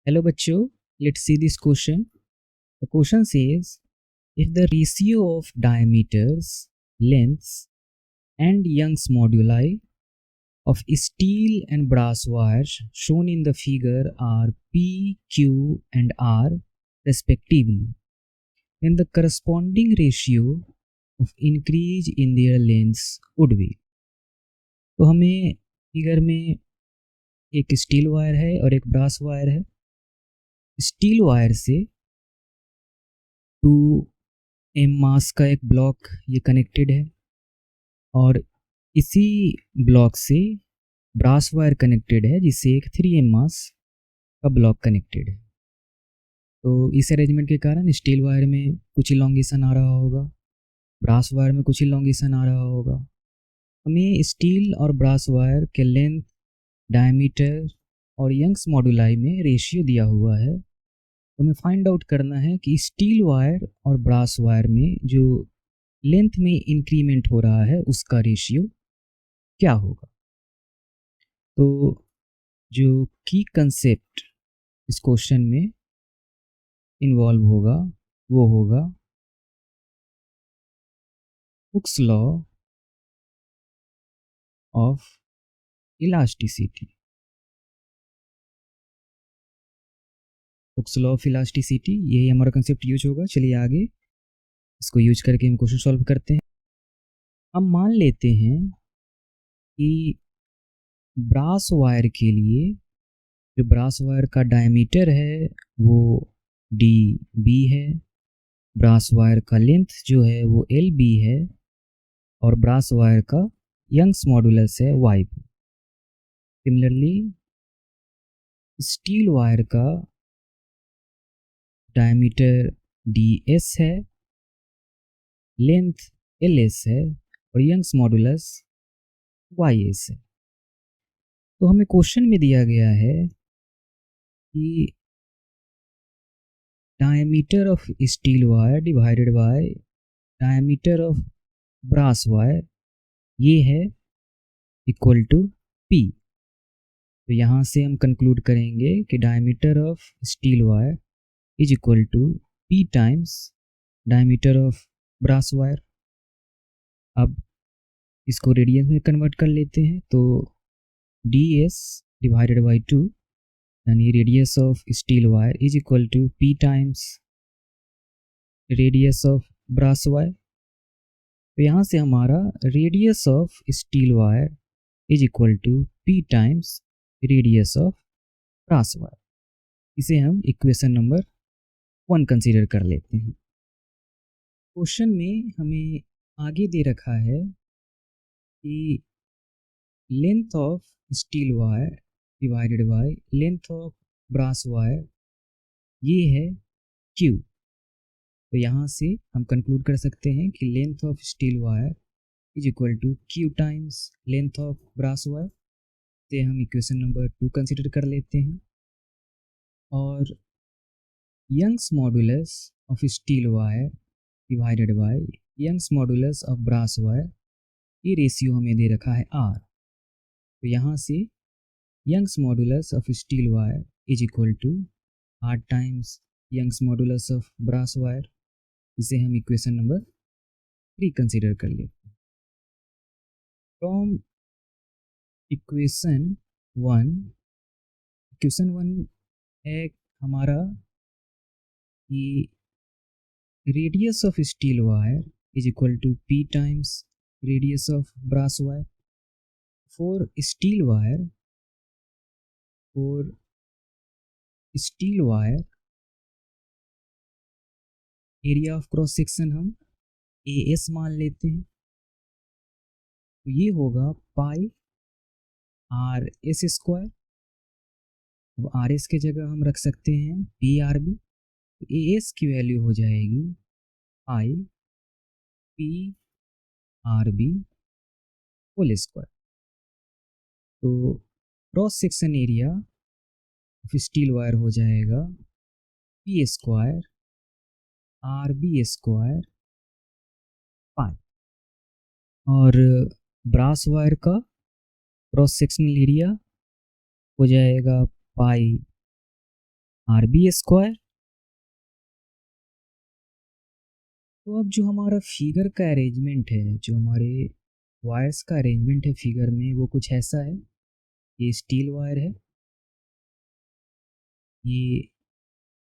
Hello बच्चों, let's see this question. The question says, if the ratio of diameters, lengths and Young's moduli of steel and brass wires shown in the figure are P, Q and R respectively, then the corresponding ratio of increase in their lengths would be. तो हमें figure में एक steel wire है और एक brass wire है. Steel wire से 2m मास का एक ब्लॉक ये कनेक्टेड है और इसी ब्लॉक से ब्रास वायर कनेक्टेड है जिससे एक 3m मास का ब्लॉक कनेक्टेड है. तो इस अरेंजमेंट के कारण स्टील वायर में कुछ इलॉन्गेशन आ रहा होगा, ब्रास वायर में कुछ इलॉन्गेशन आ रहा होगा. हमें स्टील और ब्रास वायर के लेंथ, डायमीटर और यंग्स मॉडुलाई में रेशियो दिया हुआ है. तो हमें फाइंड आउट करना है कि स्टील वायर और ब्रास वायर में जो लेंथ में इंक्रीमेंट हो रहा है उसका रेशियो क्या होगा. तो जो की कंसेप्ट इस क्वेश्चन में इन्वॉल्व होगा वो होगा Hooke's law of elasticity. Hooke's law of elasticity, यही हमारा कंसेप्ट यूज होगा. चलिए आगे इसको यूज करके हम क्वेश्चन सॉल्व करते हैं. हम मान लेते हैं कि ब्रास वायर के लिए जो ब्रास वायर का डायमीटर है वो डी बी है, ब्रास वायर का लेंथ जो है वो एल बी है और ब्रास वायर का यंग्स मॉडुलस है Y B. Similarly steel wire का डायमीटर डी एस है, लेंथ एल एस है और यंग्स मॉडुलस वाई एस है. तो हमें क्वेश्चन में दिया गया है कि diameter of steel wire divided by diameter of brass wire ये है इक्वल टू पी. तो यहाँ से हम कंक्लूड करेंगे कि diameter of steel wire is equal to P times diameter of brass wire. अब इसको रेडियन में कन्वर्ट कर लेते हैं तो डी एस डिवाइडेड बाई 2 यानी radius of steel wire is equal to P times radius of brass wire. तो यहाँ से हमारा radius of steel wire is equal to P times radius of brass wire. इसे हम इक्वेशन नंबर 1 कंसीडर कर लेते हैं. क्वेश्चन में हमें आगे दे रखा है कि length of steel wire divided by length of brass wire ये है Q. तो यहाँ से हम कंक्लूड कर सकते हैं कि length of steel wire is equal to Q times length of brass wire. से हम इक्वेशन नंबर 2 कंसीडर कर लेते हैं. और Young's modulus of steel wire divided by Young's modulus of brass wire ये रेशियो हमें दे रखा है R. तो यहाँ से Young's modulus of steel wire is equal to R times Young's modulus of brass wire. इसे हम इक्वेशन नंबर 3 कंसीडर कर लेते हैं. फ्रॉम इक्वेशन 1 है हमारा कि radius of steel wire is equal to P times radius of brass wire. For steel wire area of cross section हम A S मान लेते हैं. तो ये होगा पाई आर एस स्क्वायर. अब आर एस के जगह हम रख सकते हैं P R B. A S की वैल्यू हो जाएगी pi P R B whole square. तो cross section area of steel wire हो जाएगा P square R B square pi. और ब्रास वायर का क्रॉस सेक्शनल एरिया हो जाएगा पाई आर बी स्क्वायर। तो अब जो हमारा फिगर का अरेंजमेंट है, जो हमारे वायर्स का अरेंजमेंट है फिगर में, वो कुछ ऐसा है। ये स्टील वायर है, ये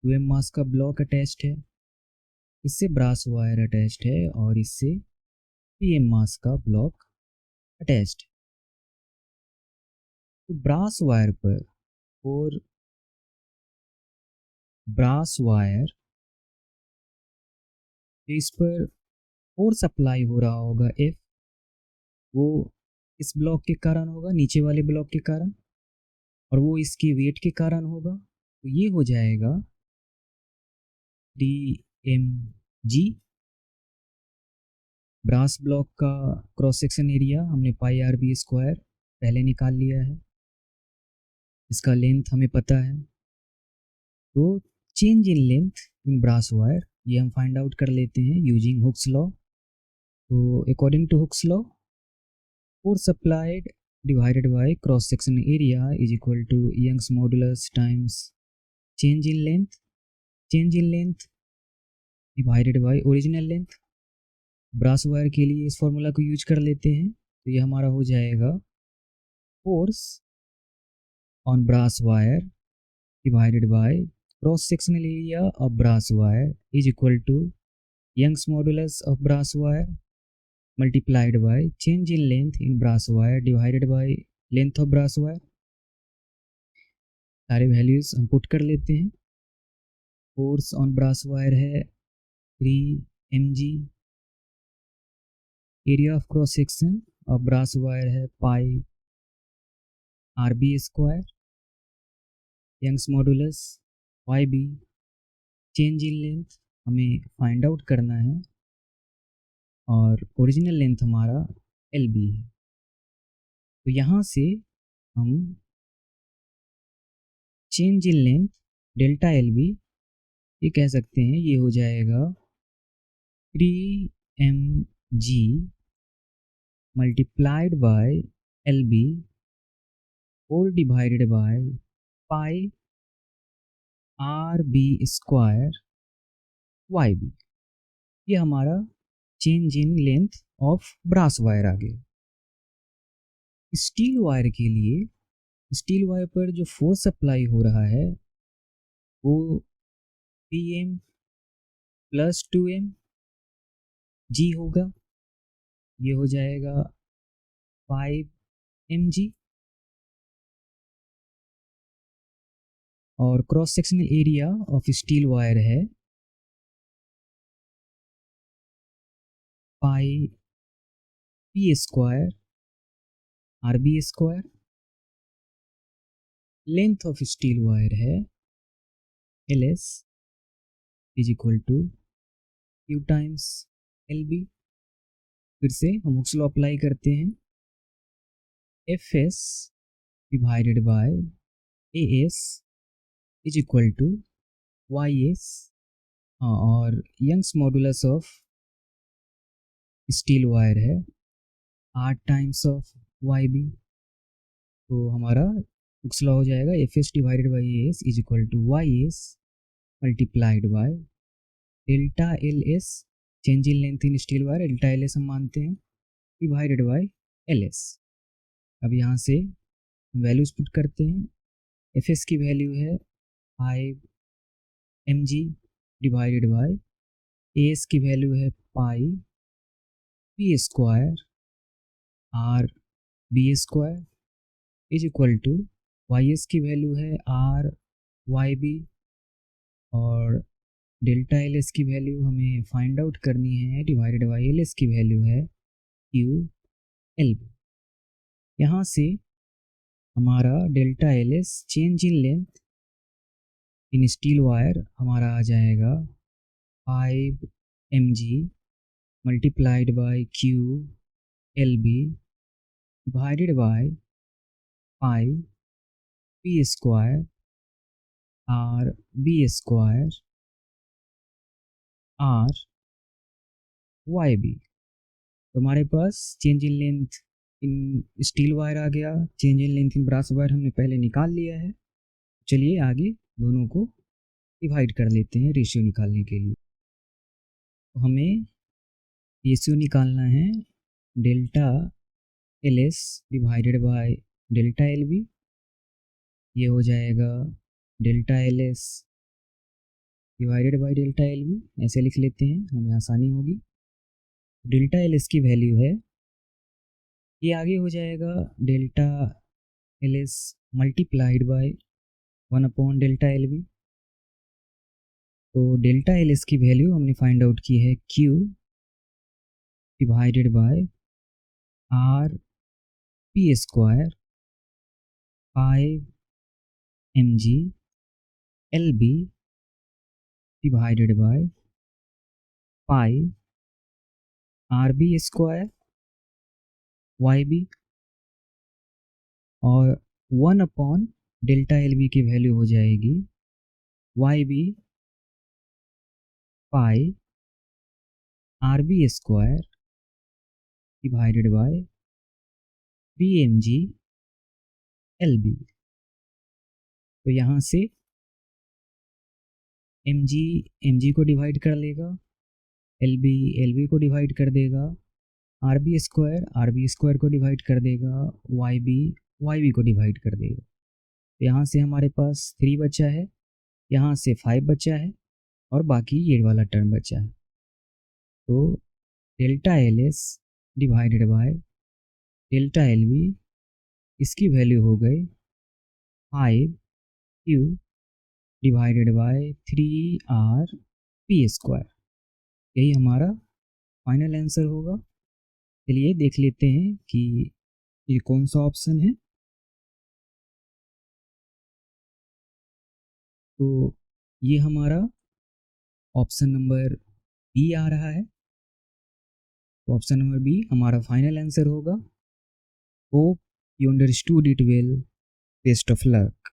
2m मास का ब्लॉक अटैच्ड है, इससे ब्रास वायर अटैच्ड है और इससे 3m मास का ब्लॉक अटैच्ड। तो ब्रास वायर पर और ब्रास वायर इस पर फोर्स अप्लाई हो रहा होगा एफ, वो इस ब्लॉक के कारण होगा, नीचे वाले ब्लॉक के कारण, और वो इसके वेट के कारण होगा। तो ये हो जाएगा D M G. Brass block का क्रॉस सेक्शन एरिया हमने पाई आर बी स्क्वायर पहले निकाल लिया है, इसका लेंथ हमें पता है। तो change in length in brass wire ये हम फाइंड आउट कर लेते हैं यूजिंग हुक्स लॉ। तो according to Hooke's law, force applied divided by cross section area is equal to Young's modulus times change in length, change in length divided by original length। Brass wire के लिए इस formula को use कर लेते हैं, तो ये हमारा हो जाएगा force on brass wire divided by cross sectional area of brass wire is equal to Young's modulus of brass wire multiplied by change in length in brass wire divided by length of brass wire। सारे values हम put कर लेते हैं। Force on brass wire है 3 mg, area of cross section of brass wire है pi R B square, Young's modulus Y B, change in length हमें find out करना है और ओरिजिनल लेंथ हमारा एल बी है। तो यहाँ से हम change in length delta L B ये कह सकते हैं, ये हो जाएगा 3 mg multiplied by L B whole divided by pi R B square Y B. ये हमारा change in length of brass wire आ गया। स्टील वायर के लिए, स्टील वायर पर जो फोर्स अप्लाई हो रहा है वो पी एम प्लस 2m जी होगा। ये हो जाएगा 5 mg, और cross sectional area of steel wire है pi P square R B square. Length of steel wire है L S is equal to Q times L B. फिर से हम हुक्स लॉ अप्लाई करते हैं, F S divided by A S is equal to Y S. और Young's modulus of steel wire है 8 times of Y B. तो हमारा hooks law हो जाएगा F S divided by A S is equal to Y S multiplied by delta L S, change in length in steel wire delta L S हम मानते हैं, divided by L S. अब यहाँ से values put करते हैं। F S की value है 5 mg divided by A S की वैल्यू है pi P square R B square is equal to Y S की वैल्यू है आर वाई बी, और डेल्टा एल एस की वैल्यू हमें फाइंड आउट करनी है, डिवाइडेड बाई एल एस की वैल्यू है क्यू एल बी। यहाँ से हमारा delta L S change in length in steel wire हमारा आ जाएगा 5 mg multiplied by Q L B divided by pi P square R B square R Y B. तो हमारे पास change in length in steel wire आ गया, change in length in brass wire हमने पहले निकाल लिया है। चलिए आगे दोनों को डिवाइड कर लेते हैं रेशियो निकालने के लिए। तो हमें रेशियो निकालना है delta L S divided by delta L B. ये हो जाएगा delta L S divided by delta L B, ऐसे लिख लेते हैं, हमें आसानी होगी। डेल्टा एल एस की वैल्यू है, ये आगे हो जाएगा delta L S multiplied by 1/डेल्टा एल बी। तो डेल्टा एल एस की वैल्यू हमने फाइंड आउट की है Q divided by R P square 5 mg L B divided by 5 RB² Y B, और 1/डेल्टा एल बी की वैल्यू हो जाएगी Y B 5 RB² divided by 3 mg L B. तो यहाँ से mg को डिवाइड कर लेगा, एल बी को डिवाइड कर देगा, आर बी स्क्वायर को डिवाइड कर देगा, वाई बी को डिवाइड कर देगा। तो यहाँ से हमारे पास 3 बचा है, यहाँ से 5 बचा है, और बाकी ये वाला टर्म बचा है। तो delta L S divided by delta L B, इसकी वैल्यू हो गई 5Q divided by 3R P²। यही हमारा फाइनल आंसर होगा। चलिए देख लेते हैं कि ये कौन सा ऑप्शन है। तो ये हमारा ऑप्शन नंबर बी आ रहा है। तो ऑप्शन नंबर बी हमारा फाइनल आंसर होगा। Hope you understood it well. Best of luck.